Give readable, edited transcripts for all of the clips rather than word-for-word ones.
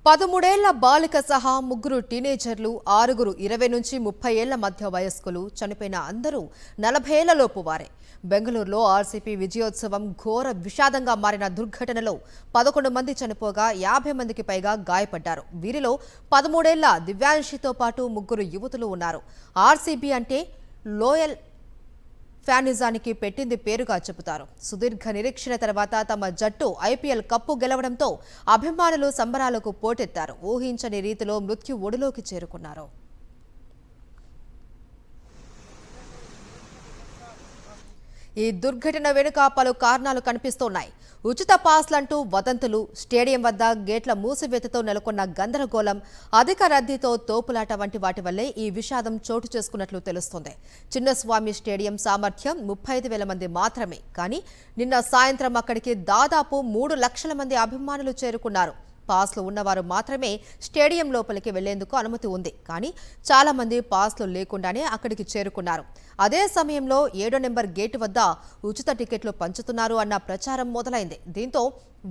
13 ఏళ్ల బాలిక సహా ముగ్గురు టీనేజర్లు, 6గురు 20 నుంచి 30 ఏళ్ల మధ్య వయస్కులు చనిపోయిన అందరూ 40 ఏళ్లలోపు వారే. బెంగళూరులో ఆర్సీపీ విజయోత్సవం ఘోర విషాదంగా మారిన దుర్ఘటనలో 11 మంది చనిపోగా 50 మందికి పైగా గాయపడ్డారు. వీరిలో 13 ఏళ్ల దివ్యాంశితో పాటు ముగ్గురు యువతులు ఉన్నారు. ఆర్సీబీ అంటే లోయల్ ఫ్యానిజానికి పెట్టింది పేరుగా చెబుతారు. సుదీర్ఘ నిరీక్షణ తర్వాత తమ జట్టు ఐపీఎల్ కప్పు గెలవడంతో అభిమానులు సంబరాలకు పోటెత్తారు. ఊహించని రీతిలో మృత్యు ఒడిలోకి చేరుకున్నారు. ఈ దుర్ఘటన వెనుక పలు కారణాలు కనిపిస్తున్నాయి. ఉచిత పాస్లంటూ వదంతులు, స్టేడియం వద్ద గేట్ల మూసివేతతో నెలకొన్న గందరగోళం, అధిక రద్దీతో తోపులాట వంటి వాటి వల్లే ఈ విషాదం చోటు చేసుకున్నట్లు తెలుస్తోంది. చిన్నస్వామి స్టేడియం సామర్థ్యం 35,000 మంది మాత్రమే. కానీ నిన్న సాయంత్రం అక్కడికి దాదాపు 3 లక్షల మంది అభిమానులు చేరుకున్నారు. పాస్లు ఉన్నవారు మాత్రమే స్టేడియం లోపలికి వెళ్లేందుకు అనుమతి ఉంది. కానీ చాలా మంది పాస్లు లేకుండానే అక్కడికి చేరుకున్నారు. అదే సమయంలో 7వ నెంబర్ గేటు వద్ద ఉచిత టికెట్లు పంచుతున్నారు అన్న ప్రచారం మొదలైంది. దీంతో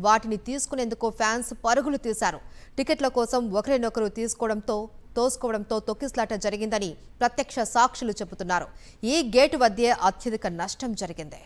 వాటిని తీసుకునేందుకు ఫ్యాన్స్ పరుగులు తీశారు. టికెట్ల కోసం ఒకరినొకరు తోసుకోవడంతో తొక్కిసలాట జరిగిందని ప్రత్యక్ష సాక్షులు చెబుతున్నారు. ఈ గేటు వద్దే అత్యధిక నష్టం జరిగింది.